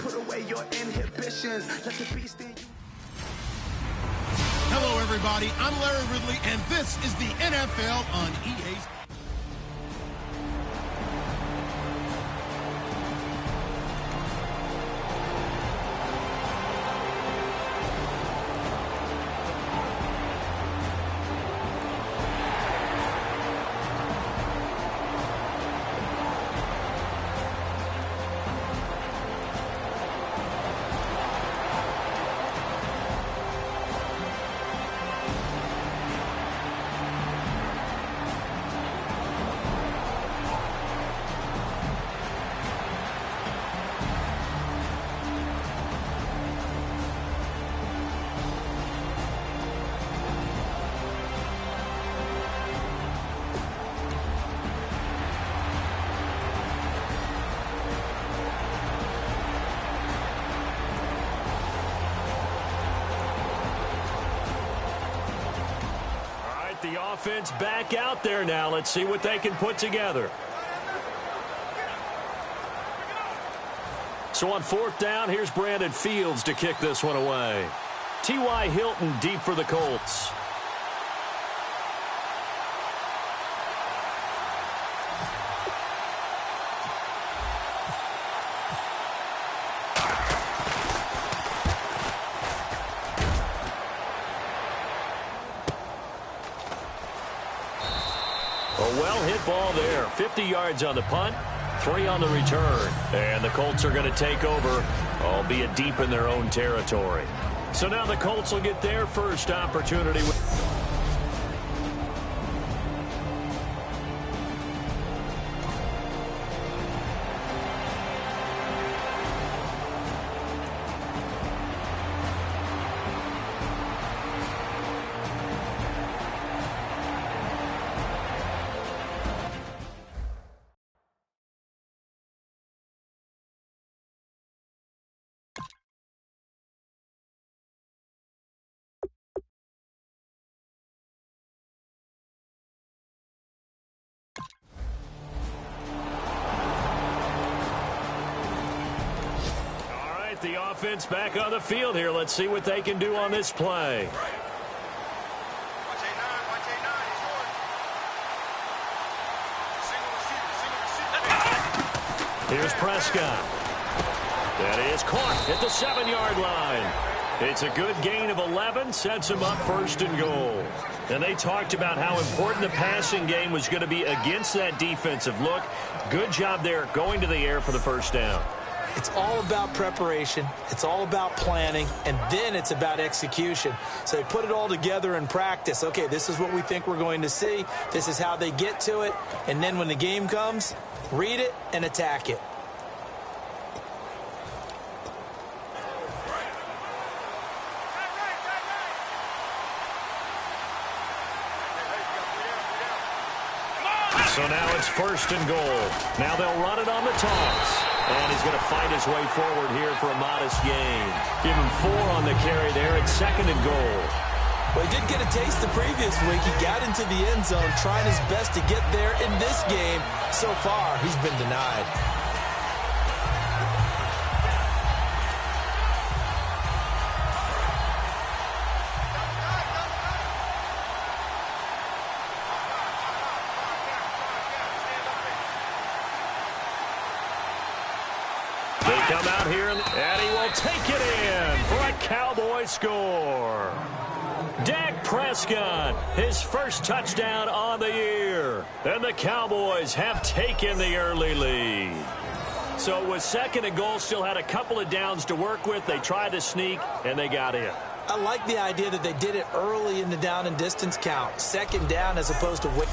Put away your inhibitions. Let the beast in you. Hello, everybody. I'm Larry Ridley, and this is the NFL on EA. The offense back out there now. Let's see what they can put together. So on 4th down, here's Brandon Fields to kick this one away. T.Y. Hilton deep for the Colts. A well-hit ball there. 50 yards on the punt, 3 on the return. And the Colts are going to take over, albeit deep in their own territory. So now the Colts will get their first opportunity. The offense back on the field here. Let's see what they can do on this play. Here's Prescott. That is caught at the 7-yard line. It's a good gain of 11, sets him up 1st and goal. And they talked about how important the passing game was going to be against that defensive look. Good job there going to the air for the 1st down. It's all about preparation. It's all about planning. And then it's about execution. So they put it all together in practice. Okay, this is what we think we're going to see. This is how they get to it. And then when the game comes, read it and attack it. So now it's 1st and goal. Now they'll run it on the toss. And he's going to fight his way forward here for a modest gain. Give him 4 on the carry there. It's 2nd and goal. Well, he did get a taste the previous week. He got into the end zone, trying his best to get there in this game. So far, he's been denied. Come out here, and he will take it in for a Cowboy score. Dak Prescott, his first touchdown on the year. And the Cowboys have taken the early lead. So with 2nd and goal, still had a couple of downs to work with. They tried to sneak, and they got in. I like the idea that they did it early in the down and distance count. 2nd down as opposed to wait.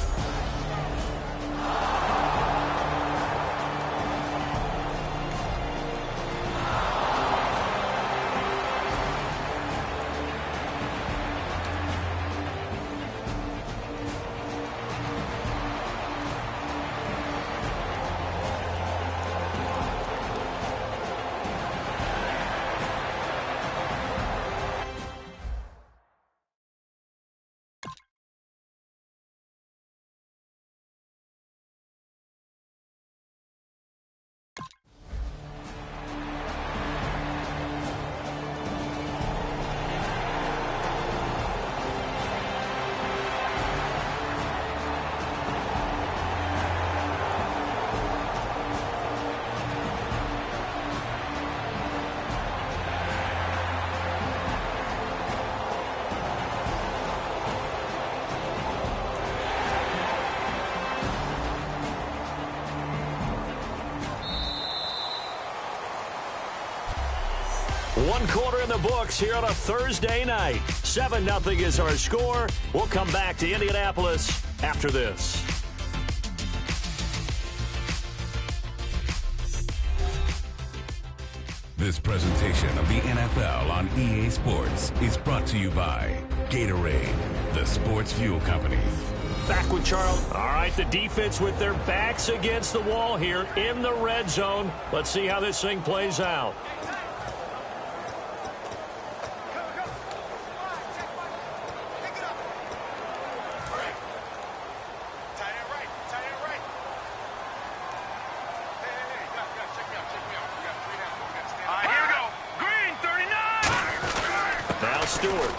One quarter in the books here on a Thursday night. 7-0 is our score. We'll come back to Indianapolis after this. This presentation of the NFL on EA Sports is brought to you by Gatorade, the sports fuel company. Back with Charles. All right, the defense with their backs against the wall here in the red zone. Let's see how this thing plays out.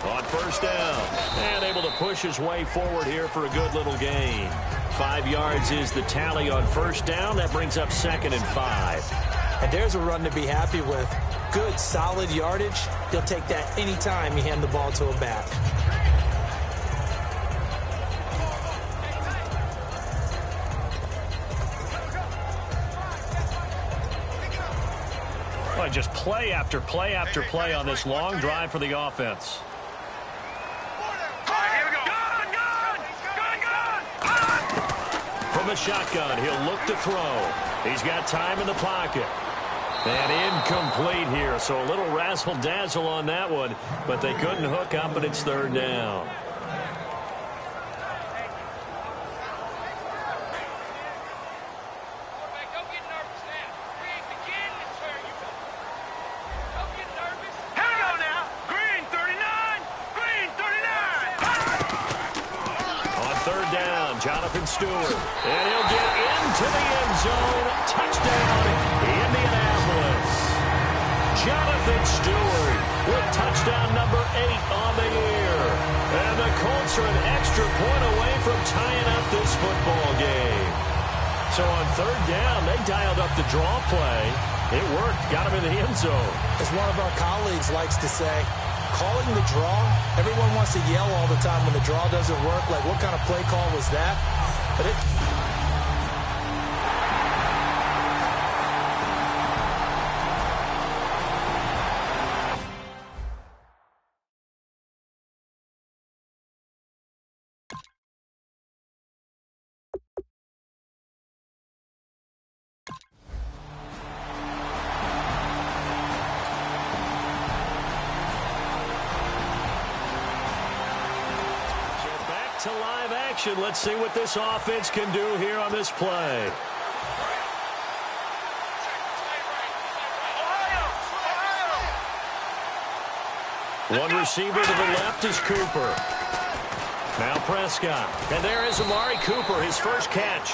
On first down, and able to push his way forward here for a good little gain. 5 yards is the tally on first down. That brings up 2nd and 5. And there's a run to be happy with. Good, solid yardage. He'll take that anytime you hand the ball to a back. Well, just play after play after play on this long drive for the offense. From the shotgun, he'll look to throw. He's got time in the pocket. And incomplete here, so a little razzle-dazzle on that one, but they couldn't hook up, and it's 3rd down. Stewart, and he'll get into the end zone. Touchdown, Indianapolis. Jonathan Stewart with touchdown number 8 on the year. And the Colts are an extra point away from tying up this football game. So on 3rd down, they dialed up the draw play. It worked, got him in the end zone. As one of our colleagues likes to say, calling the draw, everyone wants to yell all the time when the draw doesn't work. Like, what kind of play call was that? But it... To live action. Let's see what this offense can do here on this play. One receiver to the left is Cooper. Now Prescott. And there is Amari Cooper, his first catch.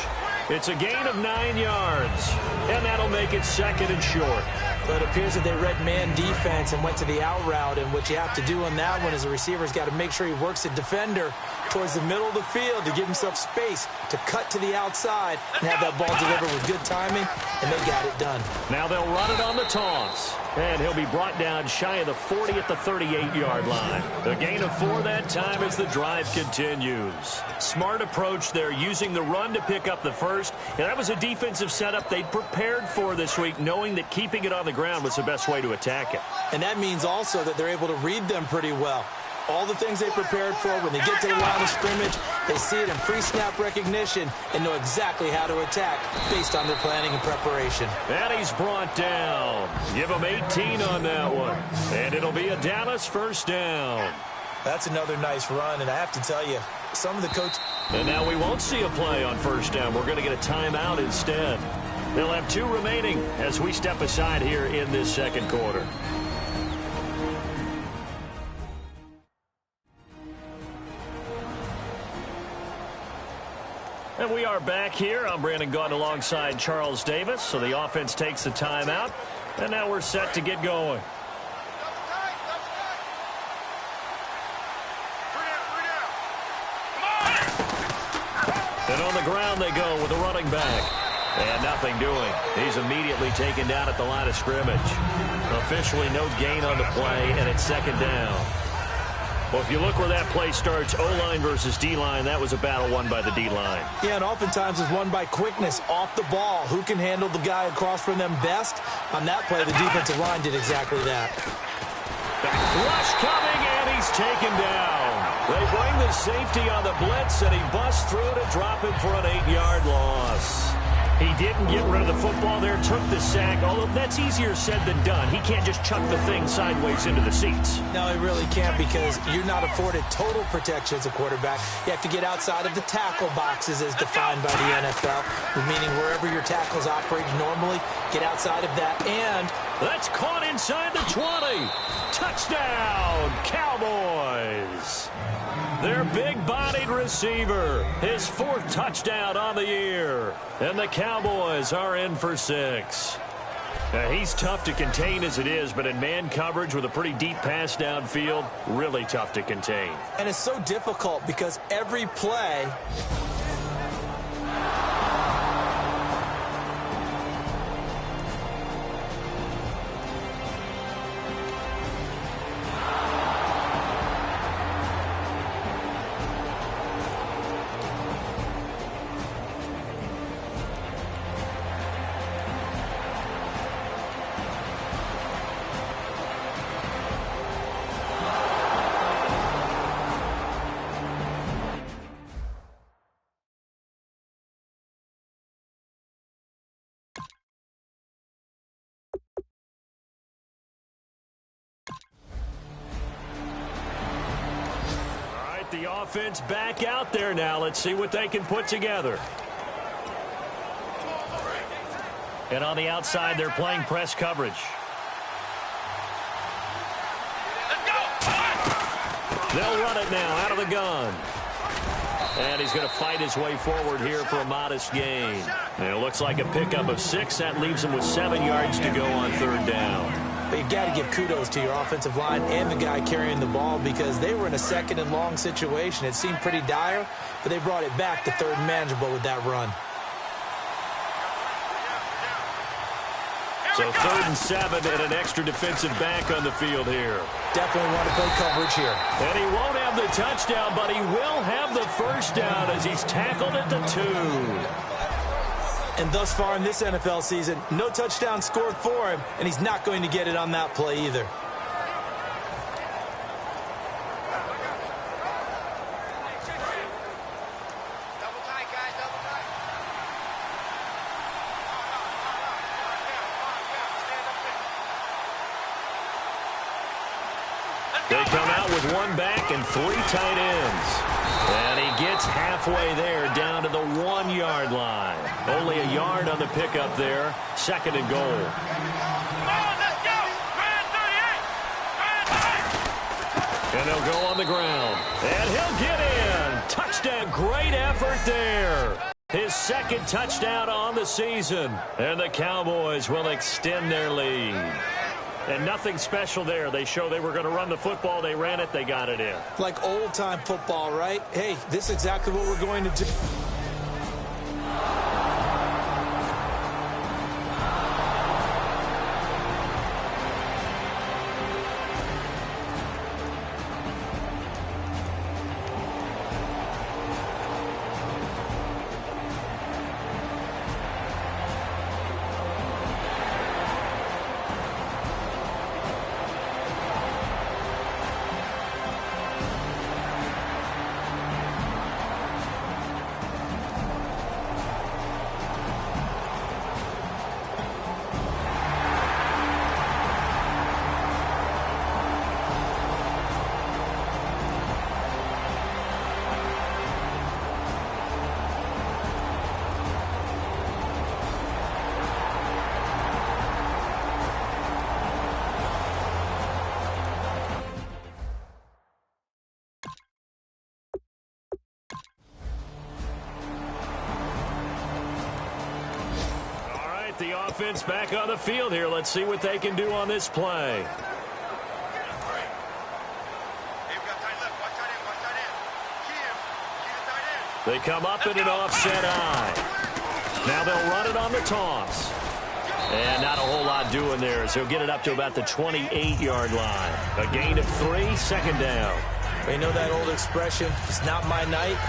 It's a gain of 9 yards. And that'll make it 2nd and short. But it appears that they read man defense and went to the out route. And what you have to do on that one is the receiver's got to make sure he works the defender towards the middle of the field to give himself space to cut to the outside and have that ball delivered with good timing, and they got it done. Now they'll run it on the toss, and he'll be brought down shy of the 40 at the 38-yard line. A gain of 4 that time as the drive continues. Smart approach there, using the run to pick up the first, and that was a defensive setup they'd prepared for this week, knowing that keeping it on the ground was the best way to attack it. And that means also that they're able to read them pretty well. All the things they prepared for, when they get to the line of scrimmage, they see it in pre-snap recognition and know exactly how to attack based on their planning and preparation. And he's brought down. Give him 18 on that one. And it'll be a Dallas first down. That's another nice run, and I have to tell you, some of the coaches... And now we won't see a play on first down. We're going to get a timeout instead. They'll have 2 remaining as we step aside here in this 2nd quarter. And we are back here. I'm Brandon Gaunt alongside Charles Davis. So the offense takes the timeout. And now we're set to get going. And on the ground they go with the running back. And nothing doing. He's immediately taken down at the line of scrimmage. Officially no gain on the play, and it's 2nd down. Well, if you look where that play starts, O-line versus D-line, that was a battle won by the D-line. Yeah, and oftentimes it's won by quickness off the ball. Who can handle the guy across from them best? On that play, the defensive line did exactly that. Rush coming, and he's taken down. They bring the safety on the blitz, and he busts through to drop him for an 8-yard loss. He didn't get rid of the football there, took the sack, although that's easier said than done. He can't just chuck the thing sideways into the seats. No, he really can't, because you're not afforded total protection as a quarterback. You have to get outside of the tackle boxes as defined by the NFL, meaning wherever your tackles operate normally, get outside of that. And that's caught inside the 20. Touchdown, Cowboys. Their big-bodied receiver, his 4th touchdown on the year. And the Cowboys are in for 6. Now, he's tough to contain as it is, but in man coverage with a pretty deep pass downfield, really tough to contain. And it's so difficult because every play... The offense back out there now. Let's see what they can put together. And on the outside, they're playing press coverage. They'll run it now out of the gun. And he's going to fight his way forward here for a modest gain. And it looks like a pickup of 6. That leaves him with 7 yards to go on 3rd down. But you got to give kudos to your offensive line and the guy carrying the ball, because they were in a 2nd and long situation. It seemed pretty dire, but they brought it back to 3rd and manageable with that run. So 3rd and 7 and an extra defensive back on the field here. Definitely want to play coverage here. And he won't have the touchdown, but he will have the 1st down as he's tackled at the 2. And thus far in this NFL season, no touchdown scored for him, and he's not going to get it on that play either. They come out with 1 back and 3 tight ends. And he gets halfway there, down to the 1-yard line. Only a yard on the pickup there. 2nd and goal. And they'll go on the ground. And he'll get in. Touchdown. Great effort there. His 2nd touchdown on the season. And the Cowboys will extend their lead. And nothing special there. They show they were going to run the football. They ran it. They got it in. Like old-time football, right? Hey, this is exactly what we're going to do. The offense back on the field here. Let's see what they can do on this play. They come up in an offset eye. Now they'll run it on the toss. And not a whole lot doing there, as he'll get it up to about the 28-yard line. A gain of 3, 2nd down. You know that old expression, it's not my night?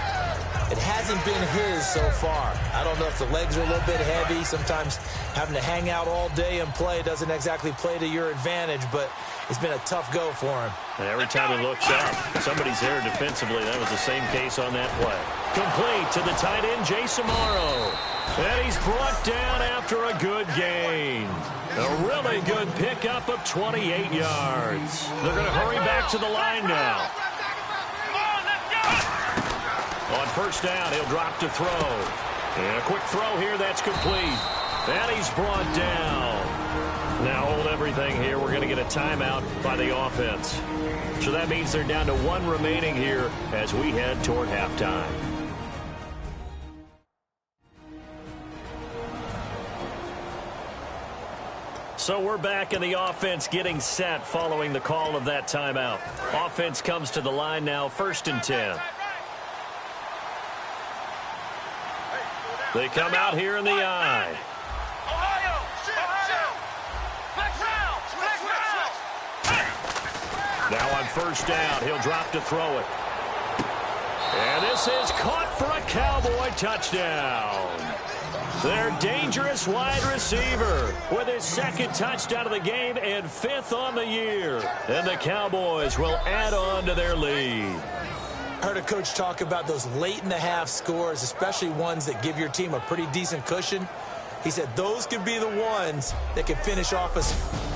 It hasn't been his so far. I don't know if the legs are a little bit heavy. Sometimes having to hang out all day and play doesn't exactly play to your advantage, but it's been a tough go for him. And every time he looks up, somebody's there defensively. That was the same case on that play. Complete to the tight end, Jason Morrow. And he's brought down after a good gain. A really good pickup of 28 yards. They're going to hurry back to the line now. On first down, he'll drop to throw. And a quick throw here, that's complete. And he's brought down. Now hold everything here. We're going to get a timeout by the offense. So that means they're down to one remaining here as we head toward halftime. So we're back in the offense getting set following the call of that timeout. Offense comes to the line now, 1st and 10. They come out here in the I. Now on first down, he'll drop to throw it. And this is caught for a Cowboy touchdown. Their dangerous wide receiver with his 2nd touchdown of the game and 5th on the year. And the Cowboys will add on to their lead. I heard a coach talk about those late-in-the-half scores, especially ones that give your team a pretty decent cushion. He said those could be the ones that can finish off a...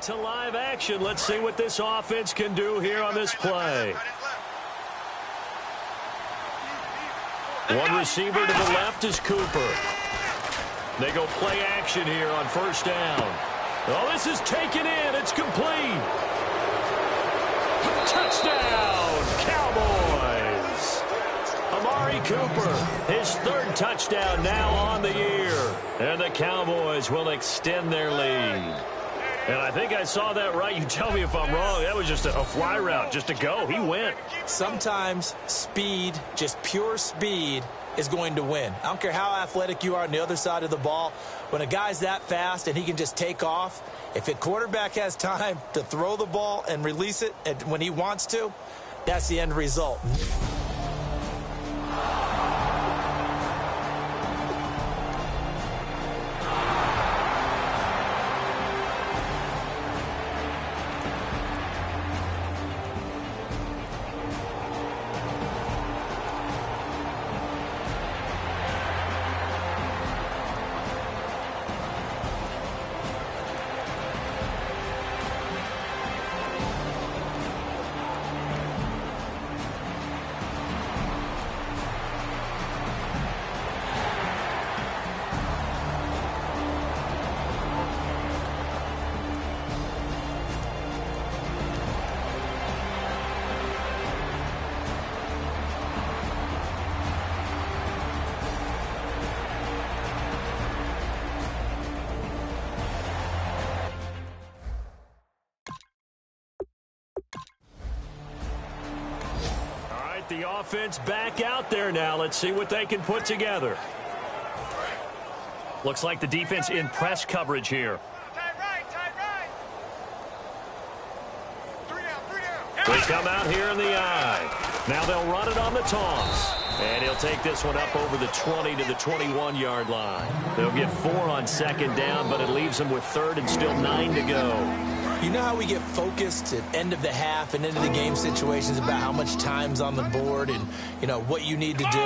To live action. Let's see what this offense can do here on this play. One receiver to the left is Cooper. They go play action here on first down. Oh, this is taken in. It's complete. Touchdown, Cowboys. Amari Cooper, his 3rd touchdown now on the year. And the Cowboys will extend their lead. And I think I saw that right. You tell me if I'm wrong. That was just a fly route, just to go. He went. Sometimes speed, just pure speed, is going to win. I don't care how athletic you are on the other side of the ball. When a guy's that fast and he can just take off, if a quarterback has time to throw the ball and release it when he wants to, that's the end result. The offense back out there now. Let's see what they can put together. Looks like the defense in press coverage here. They come out here in the I. Now they'll run it on the toss. And he'll take this one up over the 20 to the 21-yard line. They'll get 4 on 2nd down, but it leaves them with 3rd and still 9 to go. You know how we get focused at end of the half and into the game situations about how much time's on the board and, you know, what you need to do?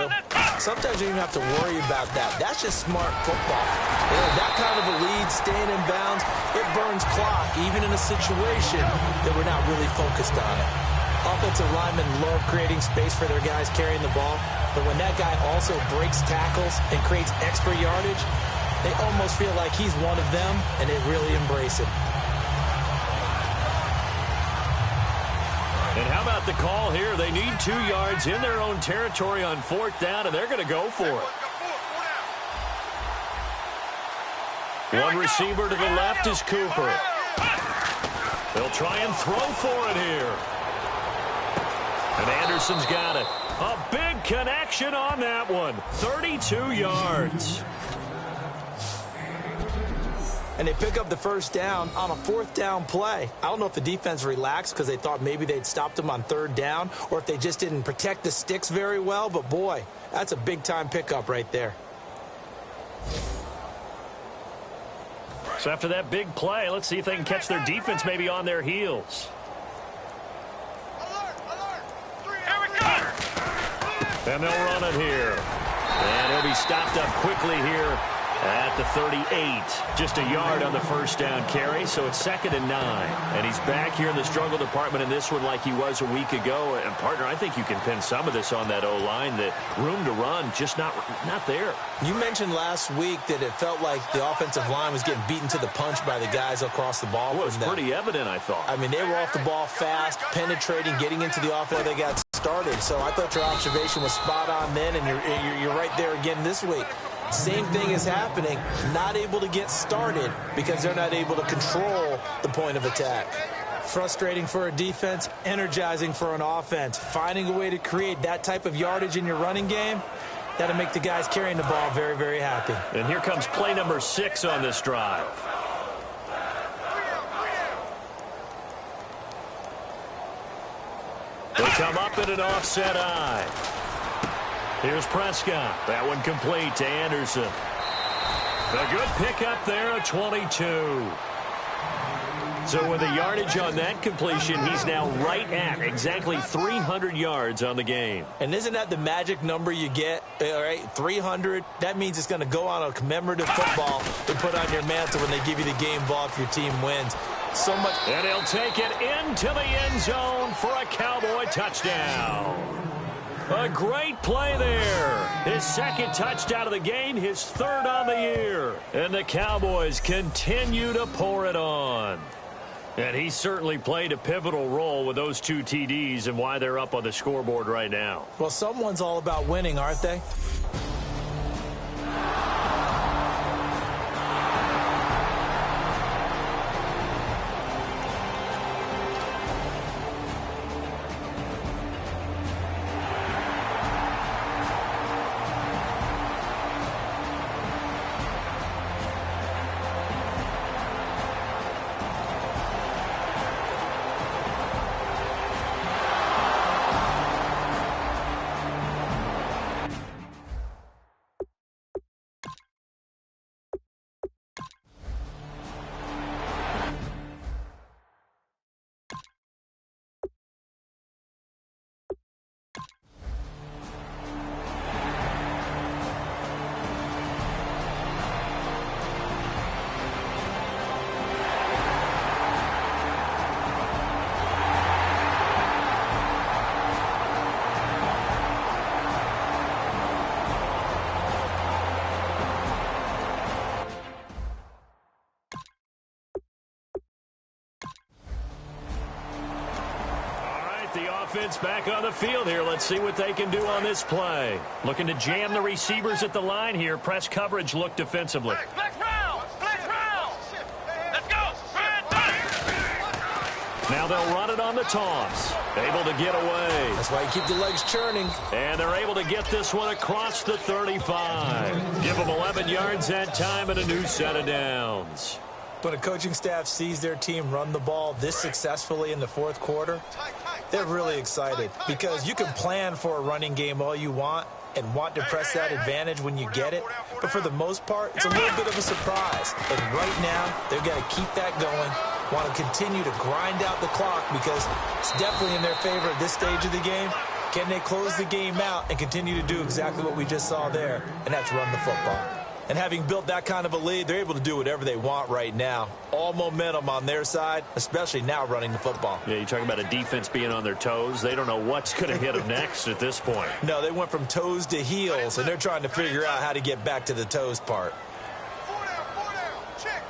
Sometimes you don't even have to worry about that. That's just smart football. You know, that kind of a lead, staying in bounds, it burns clock, even in a situation that we're not really focused on it. Offensive linemen love creating space for their guys carrying the ball. But when that guy also breaks tackles and creates extra yardage, they almost feel like he's one of them, and they really embrace him. And how about the call here? They need 2 yards in their own territory on 4th down, and they're going to go for it. One receiver to the left is Cooper. They'll try and throw for it here. And Anderson's got it. A big connection on that one. 32 yards. And they pick up the first down on a 4th down play. I don't know if the defense relaxed because they thought maybe they'd stopped them on 3rd down or if they just didn't protect the sticks very well. But, boy, that's a big-time pickup right there. So after that big play, let's see if they can catch their defense maybe on their heels. And they'll run it here. And he'll be stopped up quickly here at the 38. Just a yard on the first down carry, so it's 2nd and 9. And he's back here in the struggle department in this one like he was a week ago. And, partner, I think you can pin some of this on that O-line. That room to run, just not there. You mentioned last week that it felt like the offensive line was getting beaten to the punch by the guys across the ball. Well, it was pretty evident, I thought. I mean, they were off the ball fast, penetrating, getting into the offense. They got started. So I thought your observation was spot on then, and you're right there again this week. Same thing is happening, not able to get started because they're not able to control the point of attack. Frustrating for a defense, energizing for an offense. Finding a way to create that type of yardage in your running game, that'll make the guys carrying the ball very, very happy. And here comes play number 6 on this drive. They come up in an offset eye. Here's Prescott. That one complete to Anderson. A good pickup there at 22. So with the yardage on that completion, he's now right at exactly 300 yards on the game. And isn't that the magic number you get? All right, 300. That means it's going to go on a commemorative football to put on your mantle when they give you the game ball if your team wins. So much. And he'll take it into the end zone for a Cowboy touchdown. A great play there. His 2nd touchdown of the game, his 3rd on the year. And the Cowboys continue to pour it on. And he certainly played a pivotal role with those 2 TDs and why they're up on the scoreboard right now. Well, someone's all about winning, aren't they? Offense back on the field here. Let's see what they can do on this play. Looking to jam the receivers at the line here. Press coverage look defensively. Let's round. Let's go. Now they'll run it on the toss. Able to get away. That's why you keep the legs churning. And they're able to get this one across the 35. Give them 11 yards that time and a new set of downs. When a coaching staff sees their team run the ball this successfully in the 4th quarter, they're really excited because you can plan for a running game all you want and want to press that advantage when you get it. But for the most part, it's a little bit of a surprise. And right now, they've got to keep that going, want to continue to grind out the clock because it's definitely in their favor at this stage of the game. Can they close the game out and continue to do exactly what we just saw there, and that's run the football? And having built that kind of a lead, they're able to do whatever they want right now. All momentum on their side, especially now running the football. Yeah, you talk about a defense being on their toes. They don't know what's going to hit them next at this point. No, they went from toes to heels, and they're trying to figure out how to get back to the toes part. Four down. Check.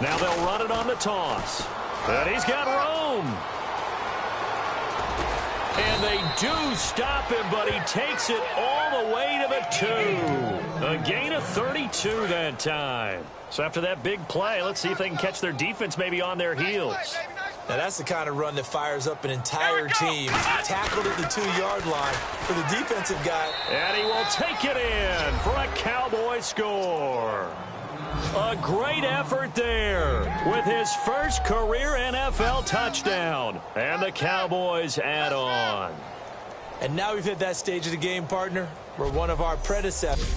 Now they'll run it on the toss. And he's got room. And they do stop him, but he takes it all the way to the 2. A gain of 32 that time. So after that big play, let's see if they can catch their defense maybe on their heels. Now that's the kind of run that fires up an entire team. Tackled at the 2-yard line for the defensive guy. And he will take it in for a Cowboy score. A great effort there with his first career NFL touchdown. And the Cowboys add on. And now we've hit that stage of the game, partner, where one of our predecessors.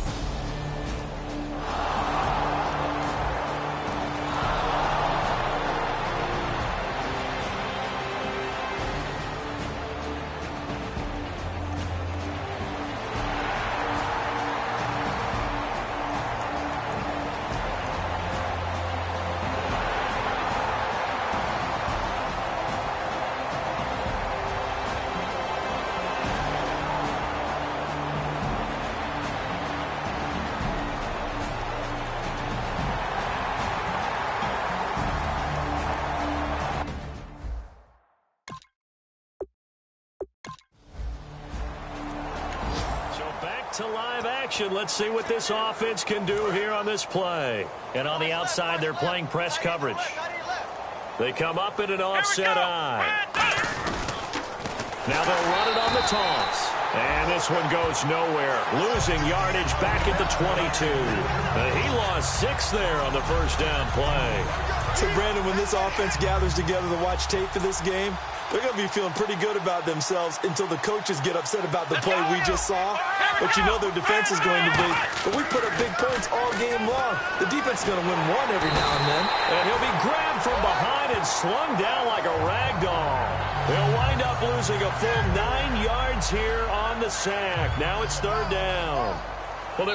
To live action. Let's see what this offense can do here on this play. And on the outside, they're playing press coverage. They come up in an offset eye. Now they'll run it on the toss. And this one goes nowhere. Losing yardage back at the 22. He lost 6 there on the first down play. So, Brandon, when this offense gathers together to watch tape for this game, they're going to be feeling pretty good about themselves until the coaches get upset about the play we just saw. But you know their defense is going to be. But we put up big points all game long. The defense is going to win one every now and then. And he'll be grabbed from behind and slung down like a rag doll. They'll wind up losing a full 9 yards here on the sack. Now it's 3rd down. Well,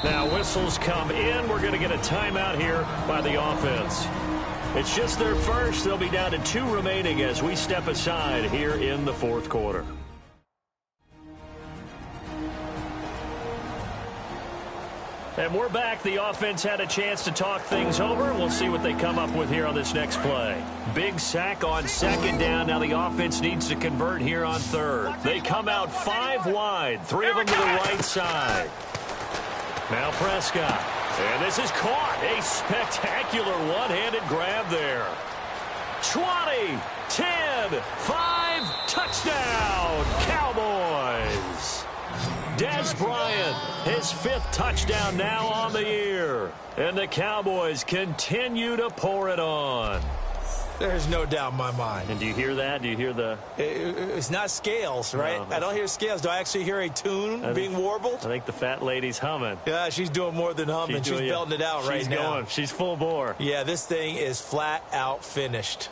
now whistles come in. We're going to get a timeout here by the offense. It's just their first. They'll be down to 2 remaining as we step aside here in the 4th quarter. And we're back. The offense had a chance to talk things over. We'll see what they come up with here on this next play. Big sack on 2nd down. Now the offense needs to convert here on 3rd. They come out 5 wide. 3 of them to the right side. Now Prescott. And this is caught. A spectacular one-handed grab there. 20, 10, 5, touchdown, Cowboys. Dez Bryant, his 5th touchdown now on the year. And the Cowboys continue to pour it on. There's no doubt in my mind. And do you hear that? Do you hear the... It's not scales, right? No, I don't hear scales. Do I actually hear a tune being warbled? I think the fat lady's humming. Yeah, she's doing more than humming. She's belting it out right now. Going. She's full bore. Yeah, this thing is flat out finished.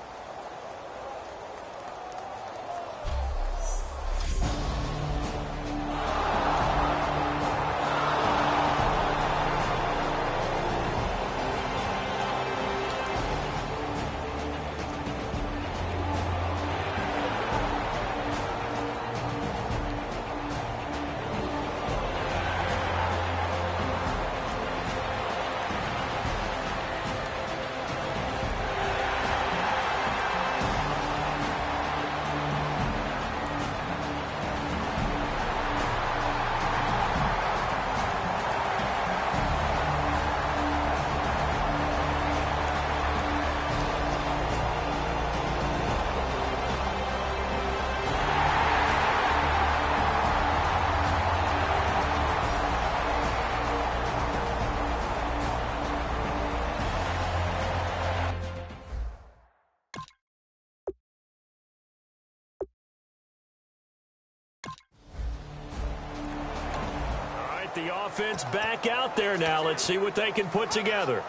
The offense back out there now. Let's see what they can put together.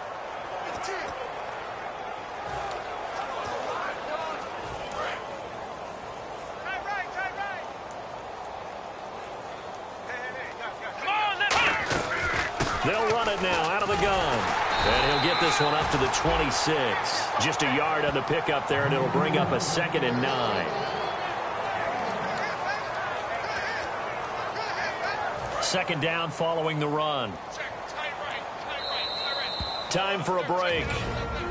They'll run it now out of the gun. And he'll get this one up to the 26. Just a yard on the pickup there, and it'll bring up a 2nd and 9. Second down following the run. Time for a break.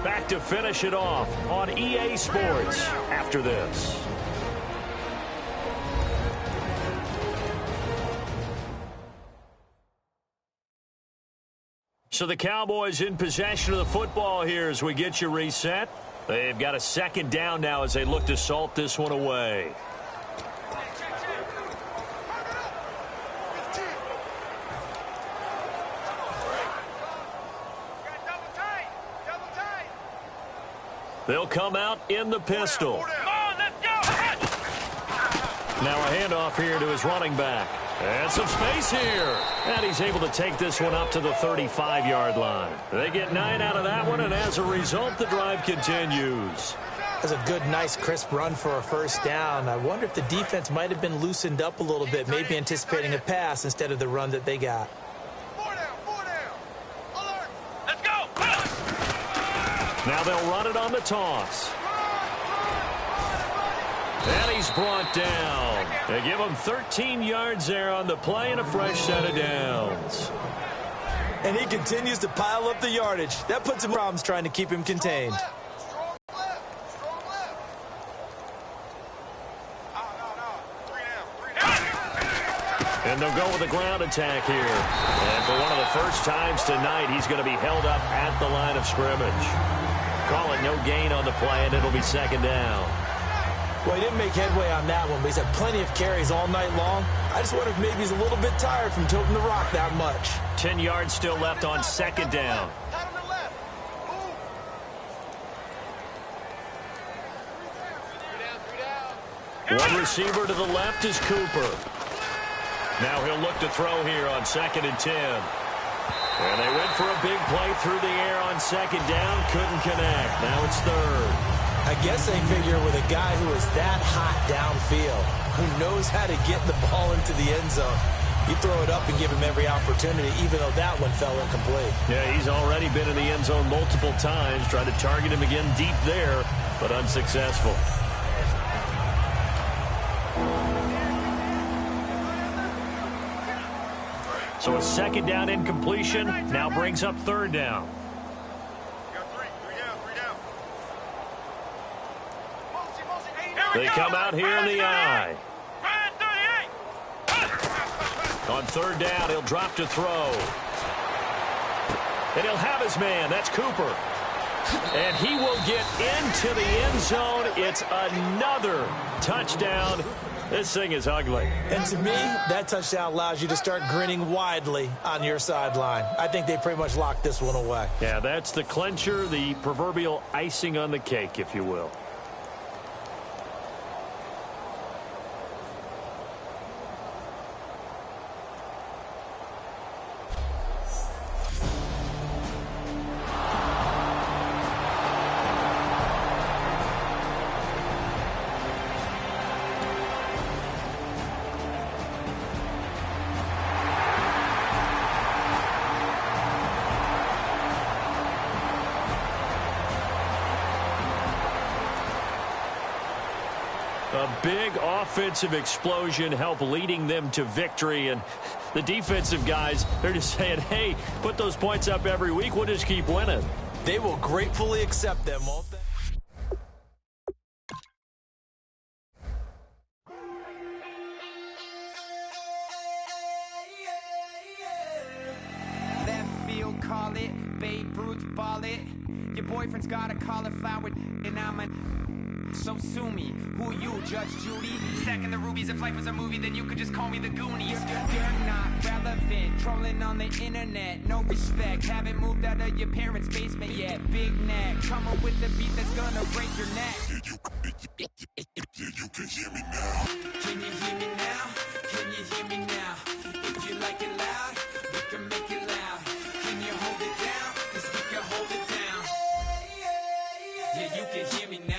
Back to finish it off on EA Sports after this. So the Cowboys in possession of the football here as we get you reset. They've got a second down now as they look to salt this one away. They'll come out in the pistol. Now a handoff here to his running back. And some space here. And he's able to take this one up to the 35-yard line. They get 9 out of that one, and as a result, the drive continues. That's a good, nice, crisp run for a first down. I wonder if the defense might have been loosened up a little bit, maybe anticipating a pass instead of the run that they got. 4 down. Alert. Let's go. Now they'll run it on the toss. And he's brought down. They give him 13 yards there on the play and a fresh set of downs. And he continues to pile up the yardage. That puts him in problems trying to keep him contained. Strong left. 3 down. And they'll go with a ground attack here. And for one of the first times tonight, he's going to be held up at the line of scrimmage. Call it no gain on the play, and it'll be second down. Well, he didn't make headway on that one, but he's had plenty of carries all night long. I just wonder if maybe he's a little bit tired from tilting the rock that much. 10 yards still left on second down. One receiver to the left is Cooper. Now he'll look to throw here on 2nd and 10. And they went for a big play through the air on second down. Couldn't connect. Now it's 3rd. I guess they figure with a guy who is that hot downfield, who knows how to get the ball into the end zone, you throw it up and give him every opportunity, even though that one fell incomplete. Yeah, he's already been in the end zone multiple times. Tried to target him again deep there, but unsuccessful. So a second down incompletion now brings up 3rd down. They come out here in the eye. On 3rd down, he'll drop to throw. And he'll have his man. That's Cooper. And he will get into the end zone. It's another touchdown. This thing is ugly. And to me, that touchdown allows you to start grinning widely on your sideline. I think they pretty much locked this one away. Yeah, that's the clincher, the proverbial icing on the cake, if you will. A big offensive explosion helped leading them to victory. And the defensive guys, they're just saying, hey, put those points up every week. We'll just keep winning. They will gratefully accept them, won't they? Left field, call it. Babe Ruth, ball it. Your boyfriend's got a cauliflower, and I'm a... So sue me, who you, Judge Judy? Stacking the rubies, if life was a movie, then you could just call me the Goonies. You're not relevant, trolling on the internet, no respect. Haven't moved out of your parents' basement yet. Big neck, come up with the beat that's gonna break your neck. You can hear me now. Can you hear me now? Can you hear me now? If you like it loud, we can make it loud. Can you hold it down? 'Cause we can hold it down. Yeah, you can hear me now.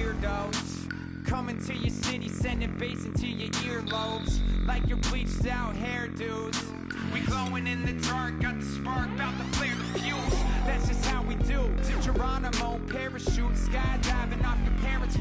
weirdos. Coming to your city, sending bass into your earlobes. Like your bleached out hairdos. We glowing in the dark, got the spark, about to flare the fuse. That's just how we do. To Geronimo, parachute, skydiving off your parents'